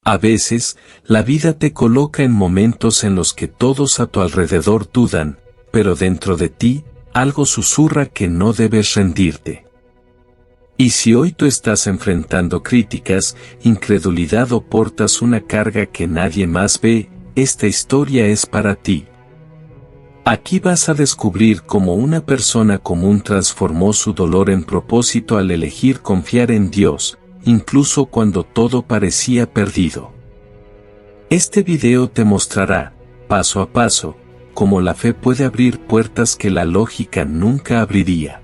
A veces, la vida te coloca en momentos en los que todos a tu alrededor dudan, pero dentro de ti, algo susurra que no debes rendirte. Y si hoy tú estás enfrentando críticas, incredulidad o portas una carga que nadie más ve, esta historia es para ti. Aquí vas a descubrir cómo una persona común transformó su dolor en propósito al elegir confiar en Dios, incluso cuando todo parecía perdido. Este video te mostrará, paso a paso, cómo la fe puede abrir puertas que la lógica nunca abriría.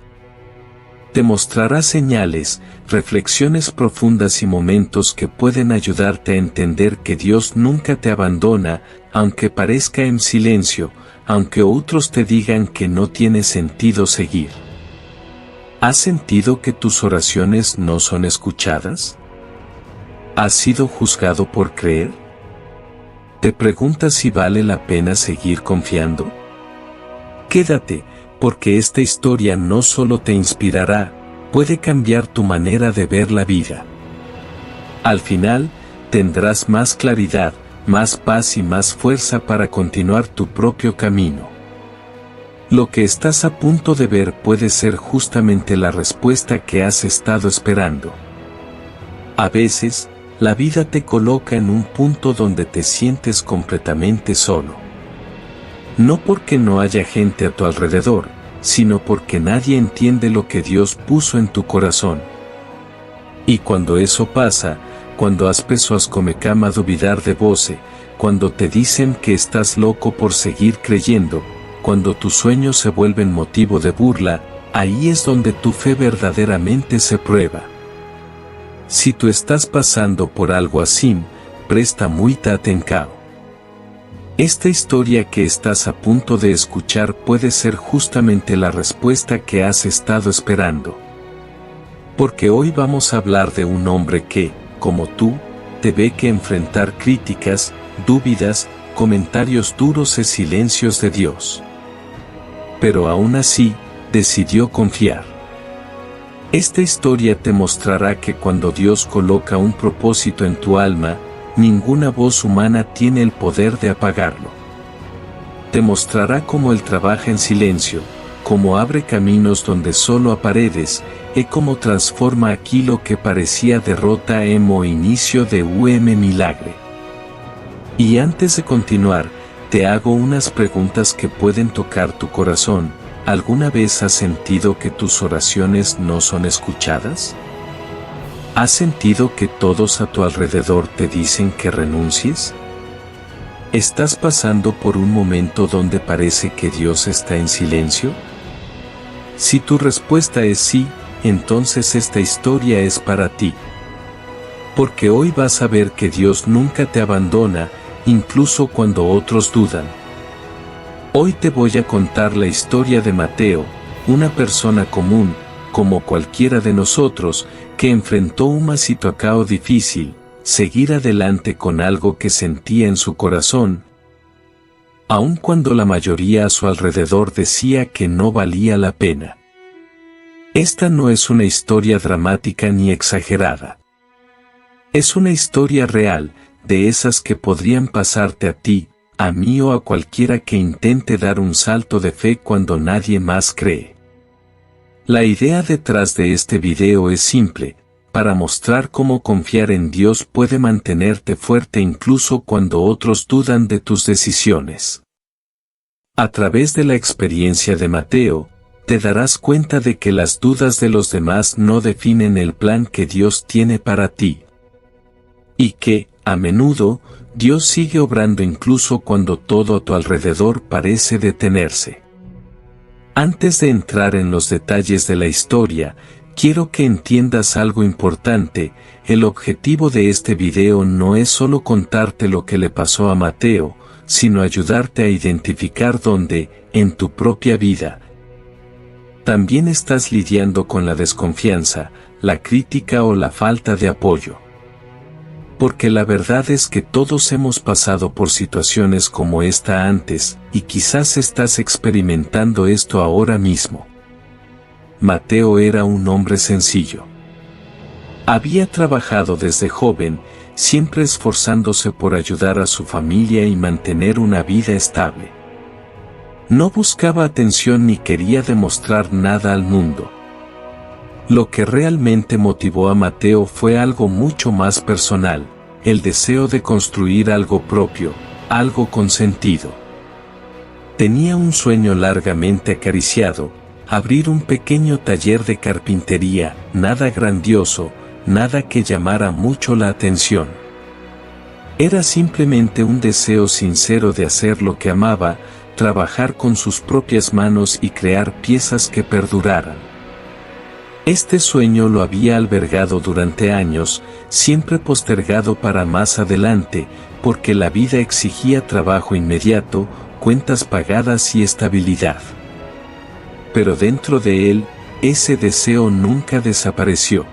Te mostrará señales, reflexiones profundas y momentos que pueden ayudarte a entender que Dios nunca te abandona, aunque parezca en silencio, aunque otros te digan que no tiene sentido seguir. ¿Has sentido que tus oraciones no son escuchadas? ¿Has sido juzgado por creer? ¿Te preguntas si vale la pena seguir confiando? Quédate, porque esta historia no solo te inspirará, puede cambiar tu manera de ver la vida. Al final, tendrás más claridad, más paz y más fuerza para continuar tu propio camino. Lo que estás a punto de ver puede ser justamente la respuesta que has estado esperando. A veces, la vida te coloca en un punto donde te sientes completamente solo. No porque no haya gente a tu alrededor, sino porque nadie entiende lo que Dios puso en tu corazón. Y cuando eso pasa, cuando as pessoas comecam a duvidar de você, cuando te dicen que estás loco por seguir creyendo, cuando tus sueños se vuelven motivo de burla, ahí es donde tu fe verdaderamente se prueba. Si tú estás pasando por algo así, presta muita atenção. Esta historia que estás a punto de escuchar puede ser justamente la respuesta que has estado esperando. Porque hoy vamos a hablar de un hombre que, como tú, tuve que enfrentar críticas, dúvidas, comentarios duros y silencios de Dios. Pero aún así, decidió confiar. Esta historia te mostrará que cuando Dios coloca un propósito en tu alma, ninguna voz humana tiene el poder de apagarlo. Te mostrará cómo Él trabaja en silencio, cómo abre caminos donde solo há paredes, y cómo transforma aquilo que parecía derrota en o inicio de milagre. Y antes de continuar, te hago unas preguntas que pueden tocar tu corazón. ¿Alguna vez has sentido que tus oraciones no son escuchadas? ¿Has sentido que todos a tu alrededor te dicen que renuncies? ¿Estás pasando por un momento donde parece que Dios está en silencio? Si tu respuesta es sí, entonces esta historia es para ti. Porque hoy vas a ver que Dios nunca te abandona, incluso cuando otros dudan. Hoy te voy a contar la historia de Mateo, una persona común, como cualquiera de nosotros, que enfrentó una situación difícil, seguir adelante con algo que sentía en su corazón, aun cuando la mayoría a su alrededor decía que no valía la pena. Esta no es una historia dramática ni exagerada. Es una historia real, de esas que podrían pasarte a ti, a mí o a cualquiera que intente dar un salto de fe cuando nadie más cree. La idea detrás de este video es simple, para mostrar cómo confiar en Dios puede mantenerte fuerte incluso cuando otros dudan de tus decisiones. A través de la experiencia de Mateo, te darás cuenta de que las dudas de los demás no definen el plan que Dios tiene para ti. Y que, a menudo, Dios sigue obrando incluso cuando todo a tu alrededor parece detenerse. Antes de entrar en los detalles de la historia, quiero que entiendas algo importante. El objetivo de este video no es solo contarte lo que le pasó a Mateo, sino ayudarte a identificar dónde, en tu propia vida, también estás lidiando con la desconfianza, la crítica o la falta de apoyo. Porque la verdad es que todos hemos pasado por situaciones como esta antes, y quizás estás experimentando esto ahora mismo. Mateo era un hombre sencillo. Había trabajado desde joven, siempre esforzándose por ayudar a su familia y mantener una vida estable. No buscaba atención ni quería demostrar nada al mundo. Lo que realmente motivó a Mateo fue algo mucho más personal, el deseo de construir algo propio, algo con sentido. Tenía un sueño largamente acariciado, abrir un pequeño taller de carpintería, nada grandioso, nada que llamara mucho la atención. Era simplemente un deseo sincero de hacer lo que amaba, trabajar con sus propias manos y crear piezas que perduraran. Este sueño lo había albergado durante años, siempre postergado para más adelante, porque la vida exigía trabajo inmediato, cuentas pagadas y estabilidad. Pero dentro de él, ese deseo nunca desapareció.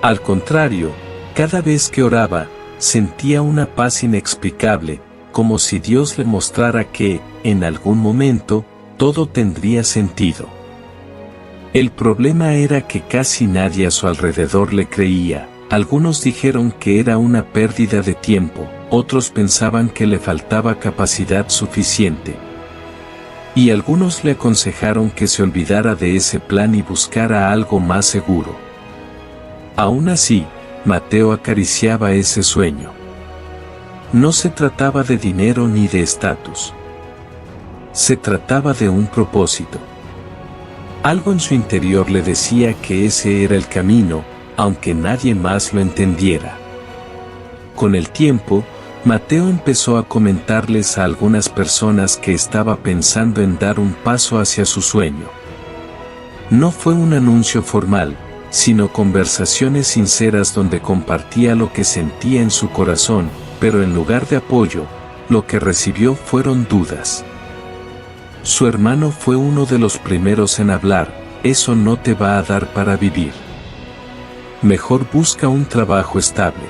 Al contrario, cada vez que oraba, sentía una paz inexplicable, como si Dios le mostrara que, en algún momento, todo tendría sentido. El problema era que casi nadie a su alrededor le creía. Algunos dijeron que era una pérdida de tiempo, otros pensaban que le faltaba capacidad suficiente. Y algunos le aconsejaron que se olvidara de ese plan y buscara algo más seguro. Aún así, Mateo acariciaba ese sueño. No se trataba de dinero ni de estatus. Se trataba de un propósito. Algo en su interior le decía que ese era el camino, aunque nadie más lo entendiera. Con el tiempo, Mateo empezó a comentarles a algunas personas que estaba pensando en dar un paso hacia su sueño. No fue un anuncio formal, sino conversaciones sinceras donde compartía lo que sentía en su corazón, pero en lugar de apoyo, lo que recibió fueron dudas. Su hermano fue uno de los primeros en hablar: eso no te va a dar para vivir. Mejor busca un trabajo estable.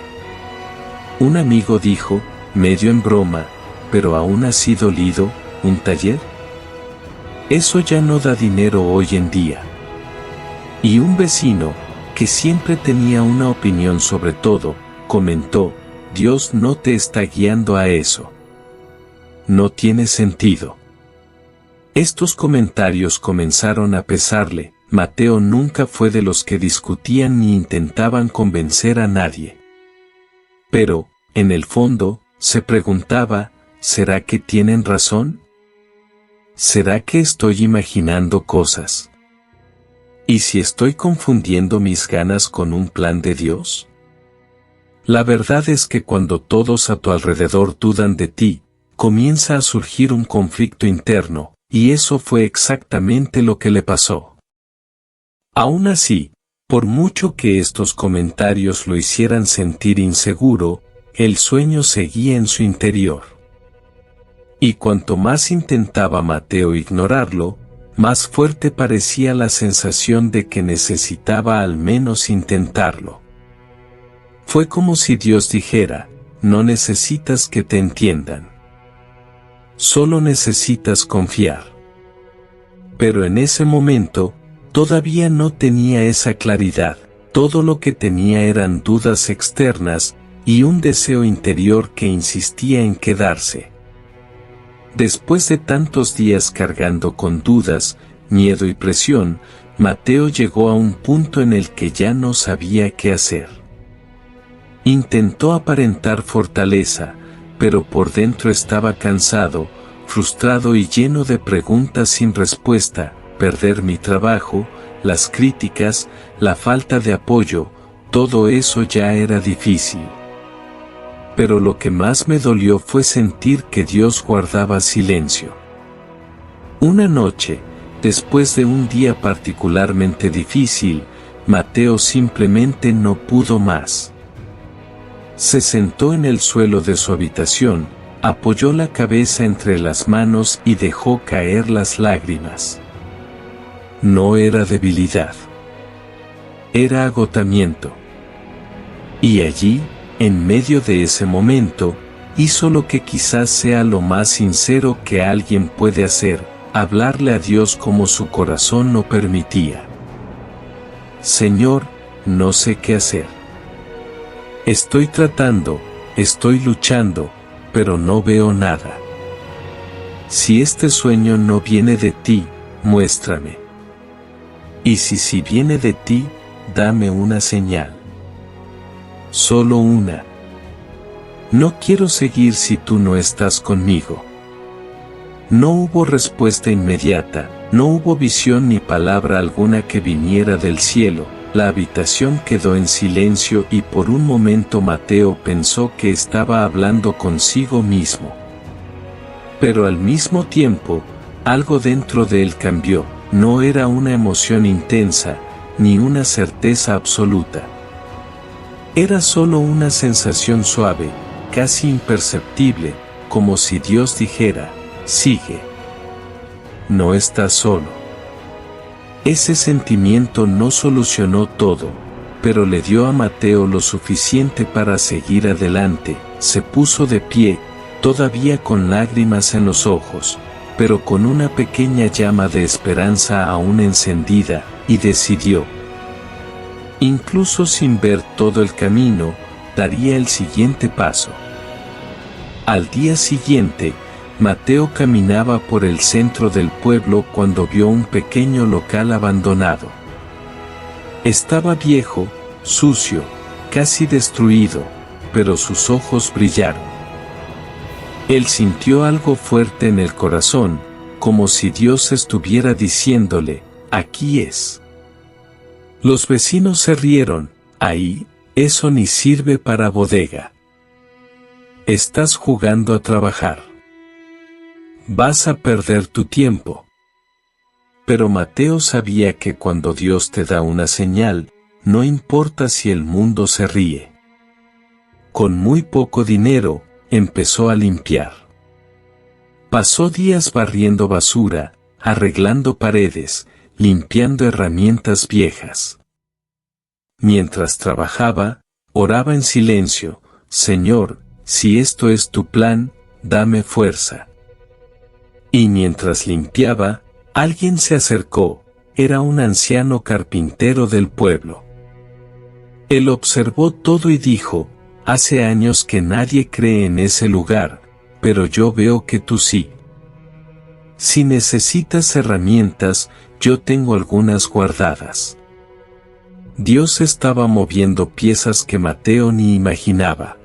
Un amigo dijo, medio en broma, pero aún así dolido, ¿un taller? Eso ya no da dinero hoy en día. Y un vecino, que siempre tenía una opinión sobre todo, comentó, Dios no te está guiando a eso. No tiene sentido. Estos comentarios comenzaron a pesarle. Mateo nunca fue de los que discutían ni intentaban convencer a nadie. Pero, en el fondo, se preguntaba, ¿será que tienen razón? ¿Será que estoy imaginando cosas? ¿Y si estoy confundiendo mis ganas con un plan de Dios? La verdad es que cuando todos a tu alrededor dudan de ti, comienza a surgir un conflicto interno, y eso fue exactamente lo que le pasó. Aún así, por mucho que estos comentarios lo hicieran sentir inseguro, el sueño seguía en su interior. Y cuanto más intentaba Mateo ignorarlo, más fuerte parecía la sensación de que necesitaba al menos intentarlo. Fue como si Dios dijera, no necesitas que te entiendan. Solo necesitas confiar. Pero en ese momento, todavía no tenía esa claridad, todo lo que tenía eran dudas externas y un deseo interior que insistía en quedarse. Después de tantos días cargando con dudas, miedo y presión, Mateo llegó a un punto en el que ya no sabía qué hacer. Intentó aparentar fortaleza, pero por dentro estaba cansado, frustrado y lleno de preguntas sin respuesta. Perder mi trabajo, las críticas, la falta de apoyo, todo eso ya era difícil. Pero lo que más me dolió fue sentir que Dios guardaba silencio. Una noche, después de un día particularmente difícil, Mateo simplemente no pudo más. Se sentó en el suelo de su habitación, apoyó la cabeza entre las manos y dejó caer las lágrimas. No era debilidad. Era agotamiento. Y allí, en medio de ese momento, hizo lo que quizás sea lo más sincero que alguien puede hacer, hablarle a Dios como su corazón lo permitía. Señor, no sé qué hacer. Estoy tratando, estoy luchando, pero no veo nada. Si este sueño no viene de ti, muéstrame. Y si viene de ti, dame una señal. Solo una. No quiero seguir si tú no estás conmigo. No hubo respuesta inmediata, no hubo visión ni palabra alguna que viniera del cielo. La habitación quedó en silencio y por un momento Mateo pensó que estaba hablando consigo mismo. Pero al mismo tiempo, algo dentro de él cambió. No era una emoción intensa, ni una certeza absoluta. Era solo una sensación suave, casi imperceptible, como si Dios dijera, sigue. No estás solo. Ese sentimiento no solucionó todo, pero le dio a Mateo lo suficiente para seguir adelante. Se puso de pie, todavía con lágrimas en los ojos, pero con una pequeña llama de esperanza aún encendida, y decidió. Incluso sin ver todo el camino, daría el siguiente paso. Al día siguiente, Mateo caminaba por el centro del pueblo cuando vio un pequeño local abandonado. Estaba viejo, sucio, casi destruido, pero sus ojos brillaron. Él sintió algo fuerte en el corazón, como si Dios estuviera diciéndole, aquí es. Los vecinos se rieron, ahí, eso ni sirve para bodega. Estás jugando a trabajar. Vas a perder tu tiempo. Pero Mateo sabía que cuando Dios te da una señal, no importa si el mundo se ríe. Con muy poco dinero, empezó a limpiar. Pasó días barriendo basura, arreglando paredes, limpiando herramientas viejas. Mientras trabajaba, oraba en silencio, Señor, si esto es tu plan, dame fuerza. Y mientras limpiaba, alguien se acercó, era un anciano carpintero del pueblo. Él observó todo y dijo, hace años que nadie cree en ese lugar, pero yo veo que tú sí. Si necesitas herramientas, yo tengo algunas guardadas. Dios estaba moviendo piezas que Mateo ni imaginaba.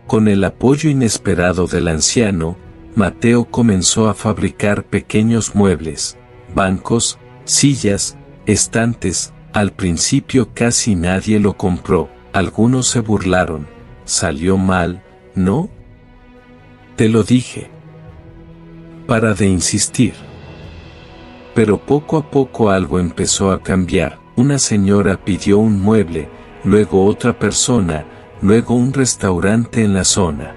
Con el apoyo inesperado del anciano, Mateo comenzó a fabricar pequeños muebles, bancos, sillas, estantes. Al principio casi nadie lo compró, algunos se burlaron. ¿Salió mal, no? Te lo dije. Para de insistir. Pero poco a poco algo empezó a cambiar. Una señora pidió un mueble, luego otra persona, luego un restaurante en la zona.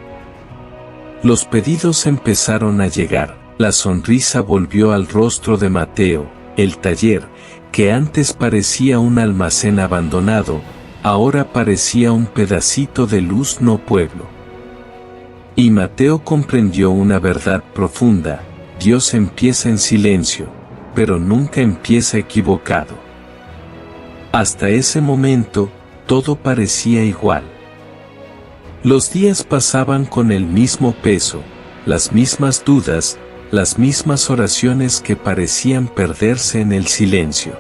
Los pedidos empezaron a llegar, la sonrisa volvió al rostro de Mateo, el taller, que antes parecía un almacén abandonado, ahora parecía un pedacito de luz no pueblo. Y Mateo comprendió una verdad profunda, Dios empieza en silencio, pero nunca empieza equivocado. Hasta ese momento, todo parecía igual. Los días pasaban con el mismo peso, las mismas dudas, las mismas oraciones que parecían perderse en el silencio.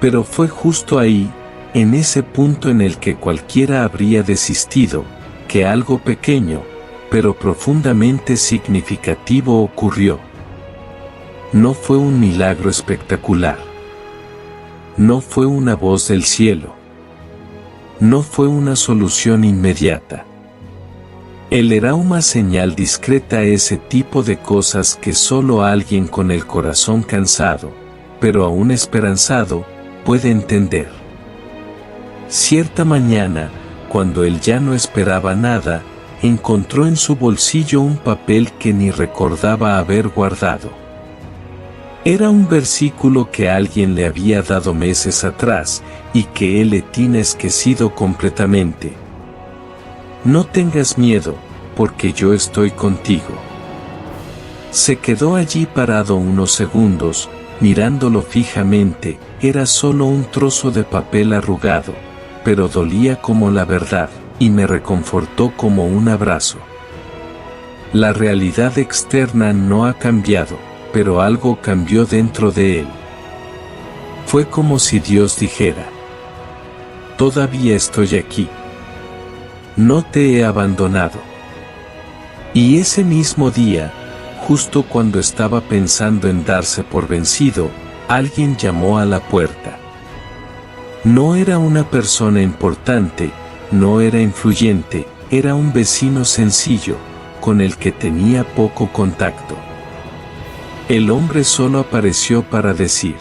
Pero fue justo ahí, en ese punto en el que cualquiera habría desistido, que algo pequeño, pero profundamente significativo ocurrió. No fue un milagro espectacular. No fue una voz del cielo. No fue una solución inmediata. Él era una señal discreta, ese tipo de cosas que solo alguien con el corazón cansado, pero aún esperanzado, puede entender. Cierta mañana, cuando él ya no esperaba nada, encontró en su bolsillo un papel que ni recordaba haber guardado. Era un versículo que alguien le había dado meses atrás, y que él le tiene esquecido completamente. No tengas miedo, porque yo estoy contigo. Se quedó allí parado unos segundos, mirándolo fijamente. Era solo un trozo de papel arrugado, pero dolía como la verdad, y me reconfortó como un abrazo. La realidad externa no ha cambiado, pero algo cambió dentro de él. Fue como si Dios dijera: todavía estoy aquí. No te he abandonado. Y ese mismo día, justo cuando estaba pensando en darse por vencido, alguien llamó a la puerta. No era una persona importante, no era influyente, era un vecino sencillo, con el que tenía poco contacto. El hombre solo apareció para decir: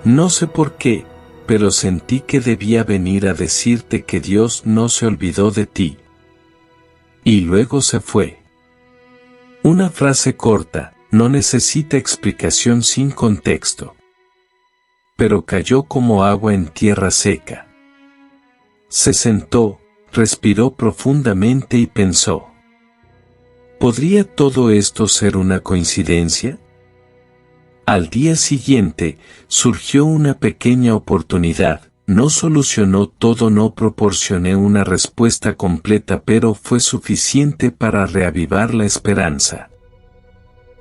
no sé por qué, pero sentí que debía venir a decirte que Dios no se olvidó de ti. Y luego se fue. Una frase corta, no necesita explicación sin contexto. Pero cayó como agua en tierra seca. Se sentó, respiró profundamente y pensó: ¿podría todo esto ser una coincidencia? Al día siguiente, surgió una pequeña oportunidad. No solucionó todo, no proporcioné una respuesta completa, pero fue suficiente para reavivar la esperanza.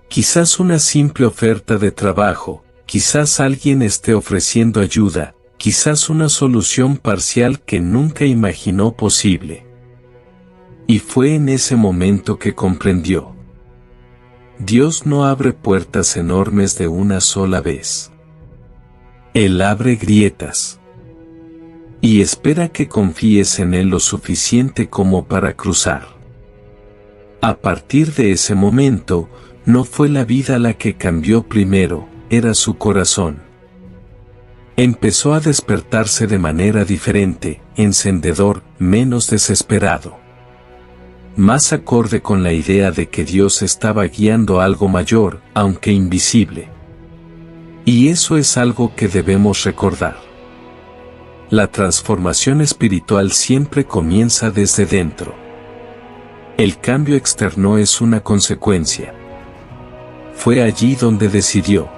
Quizás una simple oferta de trabajo, quizás alguien esté ofreciendo ayuda, quizás una solución parcial que nunca imaginó posible. Y fue en ese momento que comprendió: Dios no abre puertas enormes de una sola vez. Él abre grietas. Y espera que confíes en Él lo suficiente como para cruzar. A partir de ese momento, no fue la vida la que cambió primero, era su corazón. Empezó a despertarse de manera diferente, encendedor, menos desesperado. Más acorde con la idea de que Dios estaba guiando algo mayor, aunque invisible. Y eso es algo que debemos recordar. La transformación espiritual siempre comienza desde dentro. El cambio externo es una consecuencia. Fue allí donde decidió: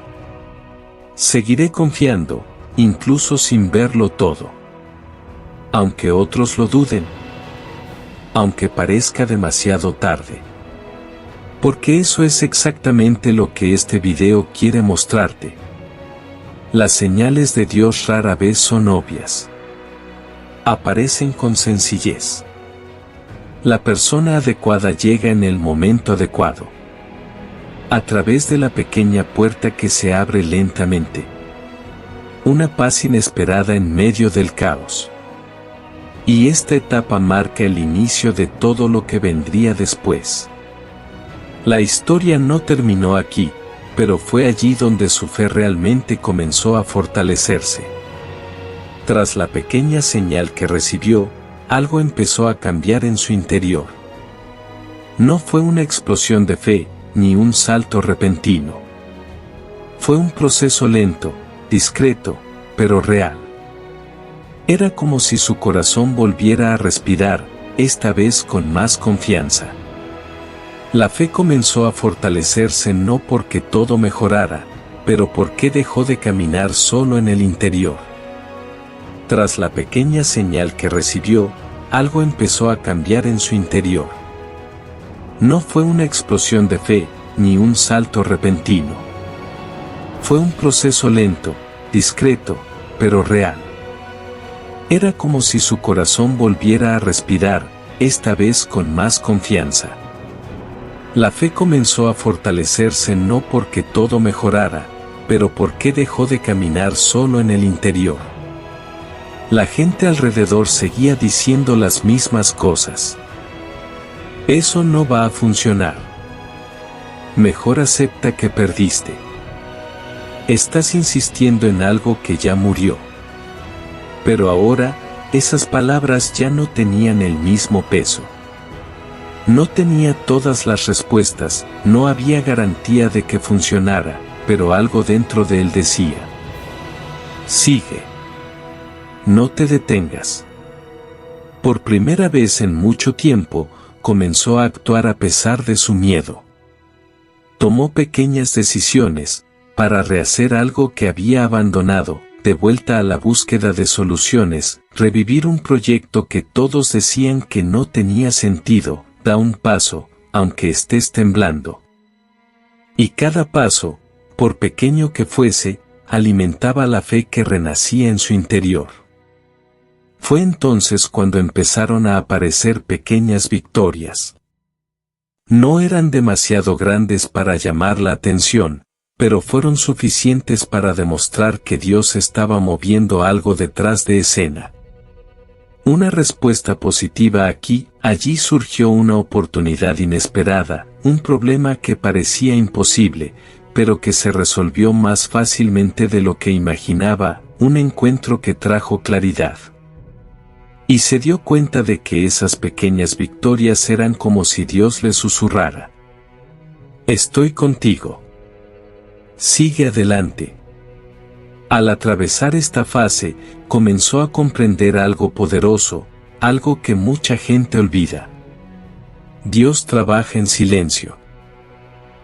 seguiré confiando, incluso sin verlo todo. Aunque otros lo duden. Aunque parezca demasiado tarde. Porque eso es exactamente lo que este video quiere mostrarte. Las señales de Dios rara vez son obvias. Aparecen con sencillez. La persona adecuada llega en el momento adecuado. A través de la pequeña puerta que se abre lentamente. Una paz inesperada en medio del caos. Y esta etapa marca el inicio de todo lo que vendría después. La historia no terminó aquí, pero fue allí donde su fe realmente comenzó a fortalecerse. Tras la pequeña señal que recibió, algo empezó a cambiar en su interior. No fue una explosión de fe, ni un salto repentino. Fue un proceso lento, discreto, pero real. Era como si su corazón volviera a respirar, esta vez con más confianza. La fe comenzó a fortalecerse no porque todo mejorara, pero porque dejó de caminar solo en el interior. Tras la pequeña señal que recibió, algo empezó a cambiar en su interior. No fue una explosión de fe, ni un salto repentino. Fue un proceso lento, discreto, pero real. Era como si su corazón volviera a respirar, esta vez con más confianza. La fe comenzó a fortalecerse no porque todo mejorara, pero porque dejó de caminar solo en el interior. La gente alrededor seguía diciendo las mismas cosas. Eso no va a funcionar. Mejor acepta que perdiste. Estás insistiendo en algo que ya murió. Pero ahora, esas palabras ya no tenían el mismo peso. No tenía todas las respuestas, no había garantía de que funcionara, pero algo dentro de él decía: sigue. No te detengas. Por primera vez en mucho tiempo, comenzó a actuar a pesar de su miedo. Tomó pequeñas decisiones, para rehacer algo que había abandonado, de vuelta a la búsqueda de soluciones, revivir un proyecto que todos decían que no tenía sentido. Da un paso, aunque estés temblando. Y cada paso, por pequeño que fuese, alimentaba la fe que renacía en su interior. Fue entonces cuando empezaron a aparecer pequeñas victorias. No eran demasiado grandes para llamar la atención, pero fueron suficientes para demostrar que Dios estaba moviendo algo detrás de escena. Una respuesta positiva aquí, allí surgió una oportunidad inesperada, un problema que parecía imposible, pero que se resolvió más fácilmente de lo que imaginaba, un encuentro que trajo claridad. Y se dio cuenta de que esas pequeñas victorias eran como si Dios le susurrara: estoy contigo. Sigue adelante. Al atravesar esta fase, comenzó a comprender algo poderoso, algo que mucha gente olvida. Dios trabaja en silencio.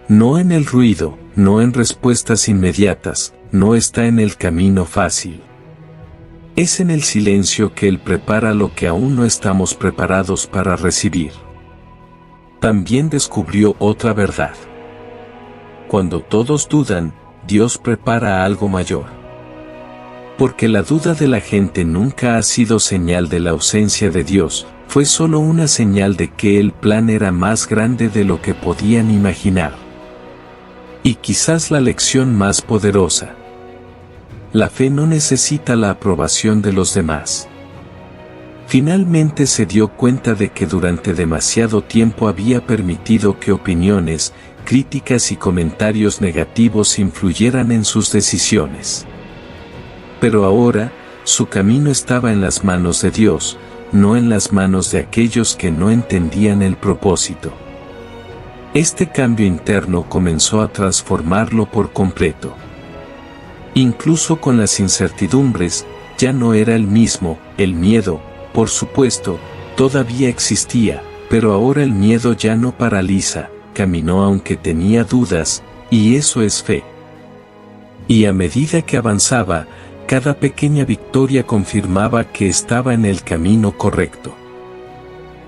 No en el ruido, no en respuestas inmediatas, no está en el camino fácil. Es en el silencio que Él prepara lo que aún no estamos preparados para recibir. También descubrió otra verdad. Cuando todos dudan, Dios prepara algo mayor. Porque la duda de la gente nunca ha sido señal de la ausencia de Dios, fue solo una señal de que el plan era más grande de lo que podían imaginar. Y quizás la lección más poderosa. La fe no necesita la aprobación de los demás. Finalmente se dio cuenta de que durante demasiado tiempo había permitido que opiniones, críticas y comentarios negativos influyeran en sus decisiones. Pero ahora, su camino estaba en las manos de Dios, no en las manos de aquellos que no entendían el propósito. Este cambio interno comenzó a transformarlo por completo. Incluso con las incertidumbres, ya no era el mismo. El miedo, por supuesto, todavía existía, pero ahora el miedo ya no paraliza, caminó aunque tenía dudas, y eso es fe. Y a medida que avanzaba, cada pequeña victoria confirmaba que estaba en el camino correcto.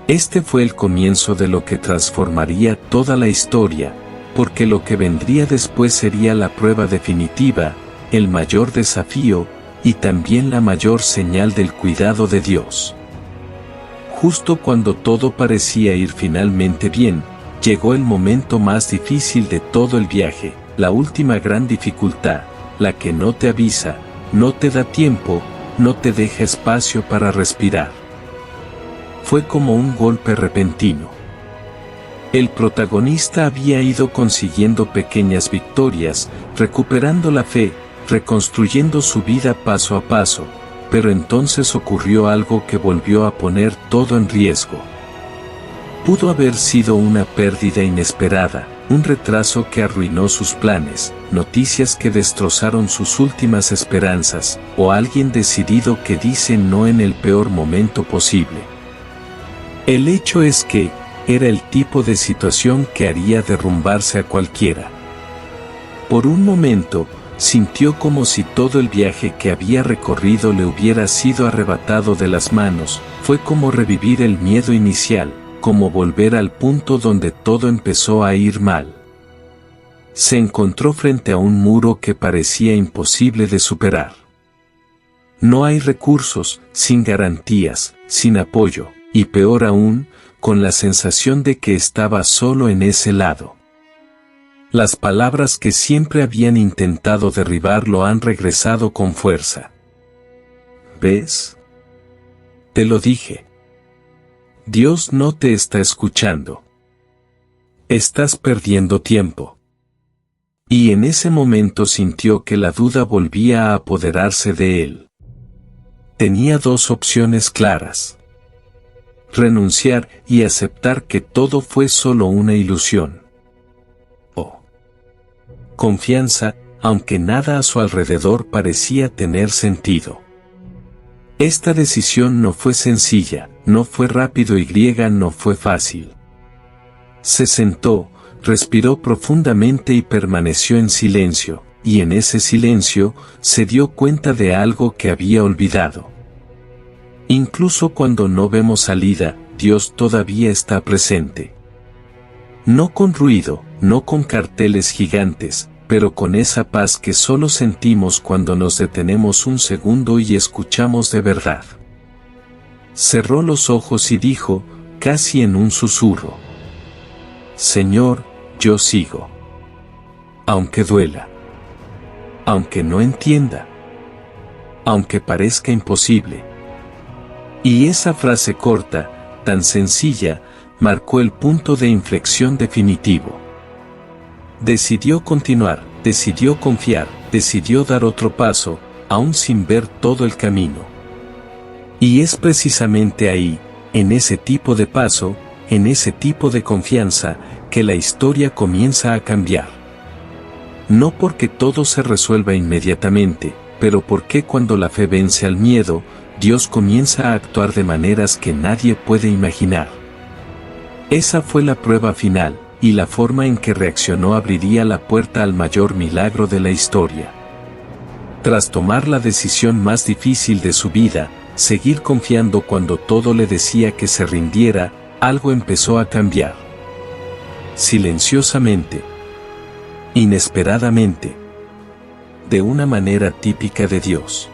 Este fue el comienzo de lo que transformaría toda la historia, porque lo que vendría después sería la prueba definitiva, el mayor desafío, y también la mayor señal del cuidado de Dios. Justo cuando todo parecía ir finalmente bien, llegó el momento más difícil de todo el viaje, la última gran dificultad, la que no te avisa, no te da tiempo, no te deja espacio para respirar. Fue como un golpe repentino. El protagonista había ido consiguiendo pequeñas victorias, recuperando la fe, reconstruyendo su vida paso a paso, pero entonces ocurrió algo que volvió a poner todo en riesgo. Pudo haber sido una pérdida inesperada, un retraso que arruinó sus planes, noticias que destrozaron sus últimas esperanzas, o alguien decidido que dice no en el peor momento posible. El hecho es que, era el tipo de situación que haría derrumbarse a cualquiera. Por un momento, sintió como si todo el viaje que había recorrido le hubiera sido arrebatado de las manos, fue como revivir el miedo inicial, como volver al punto donde todo empezó a ir mal. Se encontró frente a un muro que parecía imposible de superar. No hay recursos, sin garantías, sin apoyo, y peor aún, con la sensación de que estaba solo en ese lado. Las palabras que siempre habían intentado derribarlo han regresado con fuerza. ¿Ves? Te lo dije. Dios no te está escuchando. Estás perdiendo tiempo. Y en ese momento sintió que la duda volvía a apoderarse de él. Tenía dos opciones claras: renunciar y aceptar que todo fue solo una ilusión. O confianza, aunque nada a su alrededor parecía tener sentido. Esta decisión no fue sencilla, no fue rápido y no fue fácil. Se sentó, respiró profundamente y permaneció en silencio, y en ese silencio se dio cuenta de algo que había olvidado. Incluso cuando no vemos salida, Dios todavía está presente. No con ruido, no con carteles gigantes, pero con esa paz que solo sentimos cuando nos detenemos un segundo y escuchamos de verdad. Cerró los ojos y dijo, casi en un susurro: Señor, yo sigo. Aunque duela. Aunque no entienda. Aunque parezca imposible. Y esa frase corta, tan sencilla, marcó el punto de inflexión definitivo. Decidió continuar, decidió confiar, decidió dar otro paso, aún sin ver todo el camino. Y es precisamente ahí, en ese tipo de paso, en ese tipo de confianza, que la historia comienza a cambiar. No porque todo se resuelva inmediatamente, pero porque cuando la fe vence al miedo, Dios comienza a actuar de maneras que nadie puede imaginar. Esa fue la prueba final, y la forma en que reaccionó abriría la puerta al mayor milagro de la historia. Tras tomar la decisión más difícil de su vida, seguir confiando cuando todo le decía que se rindiera, algo empezó a cambiar. Silenciosamente. Inesperadamente. De una manera típica de Dios.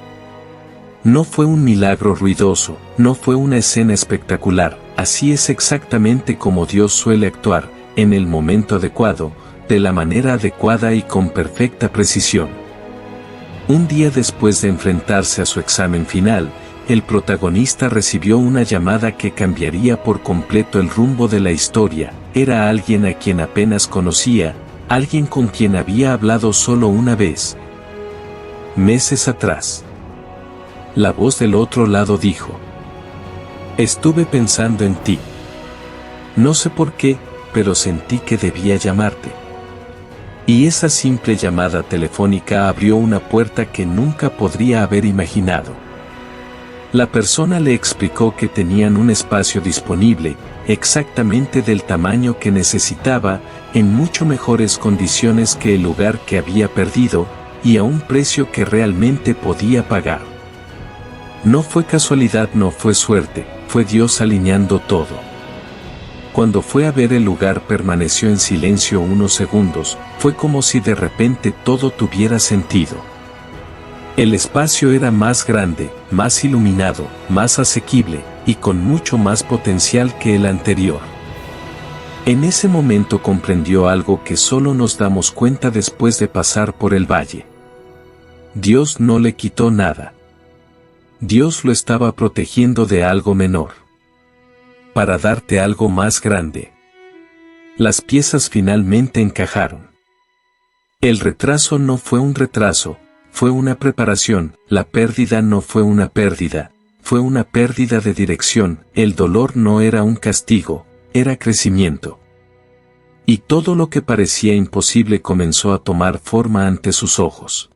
No fue un milagro ruidoso, no fue una escena espectacular, así es exactamente como Dios suele actuar, en el momento adecuado, de la manera adecuada y con perfecta precisión. Un día después de enfrentarse a su examen final, el protagonista recibió una llamada que cambiaría por completo el rumbo de la historia. Era alguien a quien apenas conocía, alguien con quien había hablado solo una vez. Meses atrás. La voz del otro lado dijo: Estuve pensando en ti. No sé por qué, pero sentí que debía llamarte. Y esa simple llamada telefónica abrió una puerta que nunca podría haber imaginado. La persona le explicó que tenían un espacio disponible, exactamente del tamaño que necesitaba, en mucho mejores condiciones que el lugar que había perdido, y a un precio que realmente podía pagar. No fue casualidad, no fue suerte, fue Dios alineando todo. Cuando fue a ver el lugar permaneció en silencio unos segundos, fue como si de repente todo tuviera sentido. El espacio era más grande, más iluminado, más asequible, y con mucho más potencial que el anterior. En ese momento comprendió algo que solo nos damos cuenta después de pasar por el valle. Dios no le quitó nada. Dios lo estaba protegiendo de algo menor. Para darte algo más grande. Las piezas finalmente encajaron. El retraso no fue un retraso, fue una preparación. La pérdida no fue una pérdida, fue una pérdida de dirección. El dolor no era un castigo, era crecimiento. Y todo lo que parecía imposible comenzó a tomar forma ante sus ojos.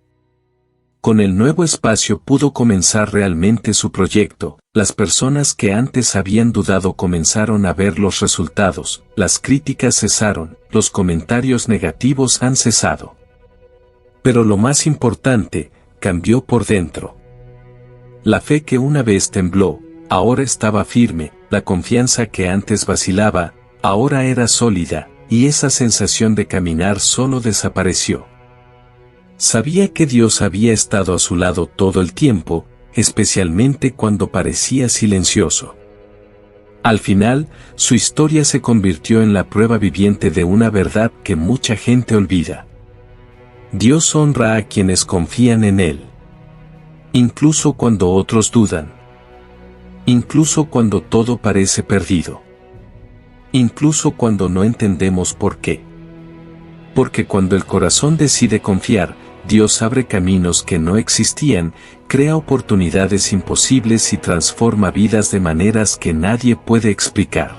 Con el nuevo espacio pudo comenzar realmente su proyecto. Las personas que antes habían dudado comenzaron a ver los resultados, las críticas cesaron, los comentarios negativos han cesado. Pero lo más importante, cambió por dentro. La fe que una vez tembló, ahora estaba firme, la confianza que antes vacilaba, ahora era sólida, y esa sensación de caminar solo desapareció. Sabía que Dios había estado a su lado todo el tiempo, especialmente cuando parecía silencioso. Al final, su historia se convirtió en la prueba viviente de una verdad que mucha gente olvida. Dios honra a quienes confían en Él. Incluso cuando otros dudan. Incluso cuando todo parece perdido. Incluso cuando no entendemos por qué. Porque cuando el corazón decide confiar, Dios abre caminos que no existían, crea oportunidades imposibles y transforma vidas de maneras que nadie puede explicar.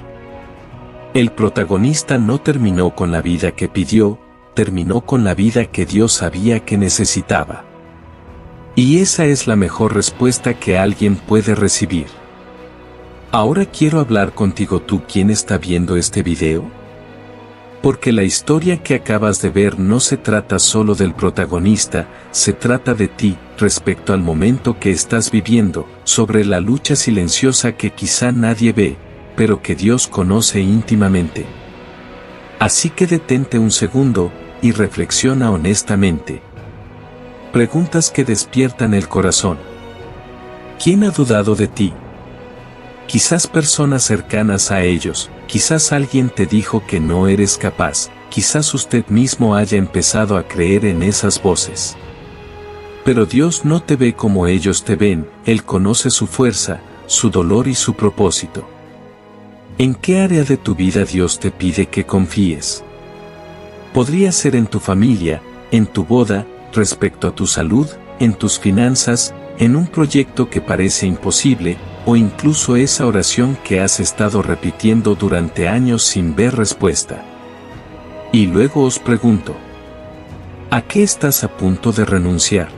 El protagonista no terminó con la vida que pidió, terminó con la vida que Dios sabía que necesitaba. Y esa es la mejor respuesta que alguien puede recibir. Ahora quiero hablar contigo, tú quien está viendo este video. Porque la historia que acabas de ver no se trata solo del protagonista, se trata de ti, respecto al momento que estás viviendo, sobre la lucha silenciosa que quizá nadie ve, pero que Dios conoce íntimamente. Así que detente un segundo, y reflexiona honestamente. Preguntas que despiertan el corazón. ¿Quién ha dudado de ti? Quizás personas cercanas a ellos, quizás alguien te dijo que no eres capaz, quizás usted mismo haya empezado a creer en esas voces. Pero Dios no te ve como ellos te ven, Él conoce su fuerza, su dolor y su propósito. ¿En qué área de tu vida Dios te pide que confíes? Podría ser en tu familia, en tu boda, respecto a tu salud, en tus finanzas, en un proyecto que parece imposible, o incluso esa oración que has estado repitiendo durante años sin ver respuesta. Y luego os pregunto, ¿a qué estás a punto de renunciar?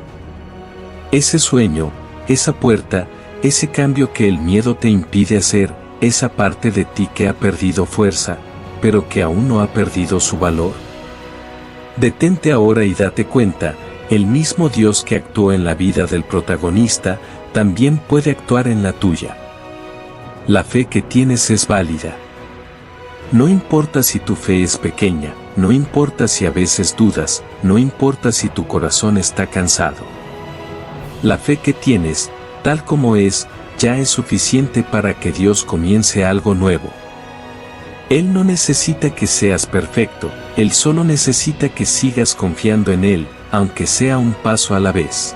Ese sueño, esa puerta, ese cambio que el miedo te impide hacer, esa parte de ti que ha perdido fuerza, pero que aún no ha perdido su valor. Detente ahora y date cuenta, el mismo Dios que actuó en la vida del protagonista, también puede actuar en la tuya. La fe que tienes es válida. No importa si tu fe es pequeña, no importa si a veces dudas, no importa si tu corazón está cansado. La fe que tienes, tal como es, ya es suficiente para que Dios comience algo nuevo. Él no necesita que seas perfecto, Él solo necesita que sigas confiando en Él, aunque sea un paso a la vez.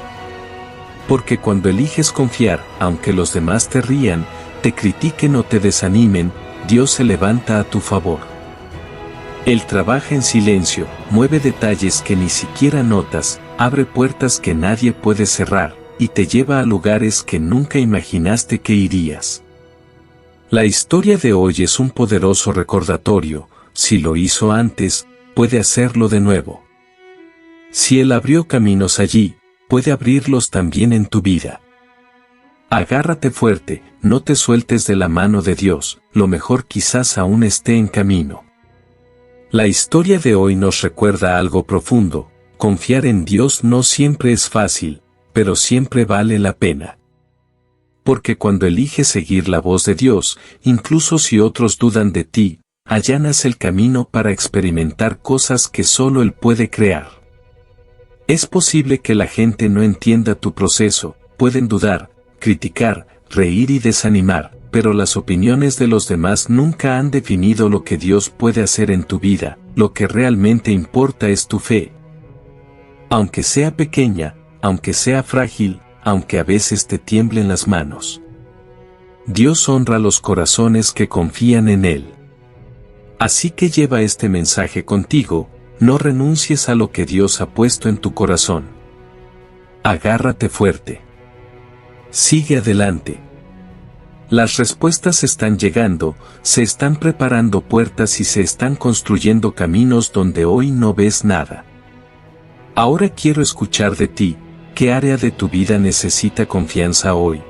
Porque cuando eliges confiar, aunque los demás te rían, te critiquen o te desanimen, Dios se levanta a tu favor. Él trabaja en silencio, mueve detalles que ni siquiera notas, abre puertas que nadie puede cerrar, y te lleva a lugares que nunca imaginaste que irías. La historia de hoy es un poderoso recordatorio, si lo hizo antes, puede hacerlo de nuevo. Si Él abrió caminos allí, puede abrirlos también en tu vida. Agárrate fuerte, no te sueltes de la mano de Dios, lo mejor quizás aún esté en camino. La historia de hoy nos recuerda algo profundo, confiar en Dios no siempre es fácil, pero siempre vale la pena. Porque cuando eliges seguir la voz de Dios, incluso si otros dudan de ti, allanas el camino para experimentar cosas que solo Él puede crear. Es posible que la gente no entienda tu proceso, pueden dudar, criticar, reír y desanimar, pero las opiniones de los demás nunca han definido lo que Dios puede hacer en tu vida, lo que realmente importa es tu fe. Aunque sea pequeña, aunque sea frágil, aunque a veces te tiemblen las manos. Dios honra los corazones que confían en Él. Así que lleva este mensaje contigo, no renuncies a lo que Dios ha puesto en tu corazón. Agárrate fuerte. Sigue adelante. Las respuestas están llegando, se están preparando puertas y se están construyendo caminos donde hoy no ves nada. Ahora quiero escuchar de ti, ¿qué área de tu vida necesita confianza hoy?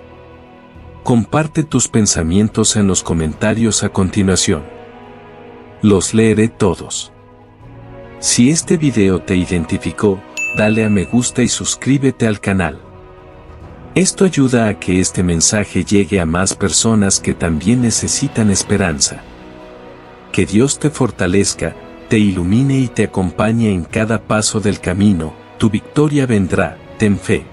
Comparte tus pensamientos en los comentarios a continuación. Los leeré todos. Si este video te identificó, dale a me gusta y suscríbete al canal. Esto ayuda a que este mensaje llegue a más personas que también necesitan esperanza. Que Dios te fortalezca, te ilumine y te acompañe en cada paso del camino, tu victoria vendrá, ten fe.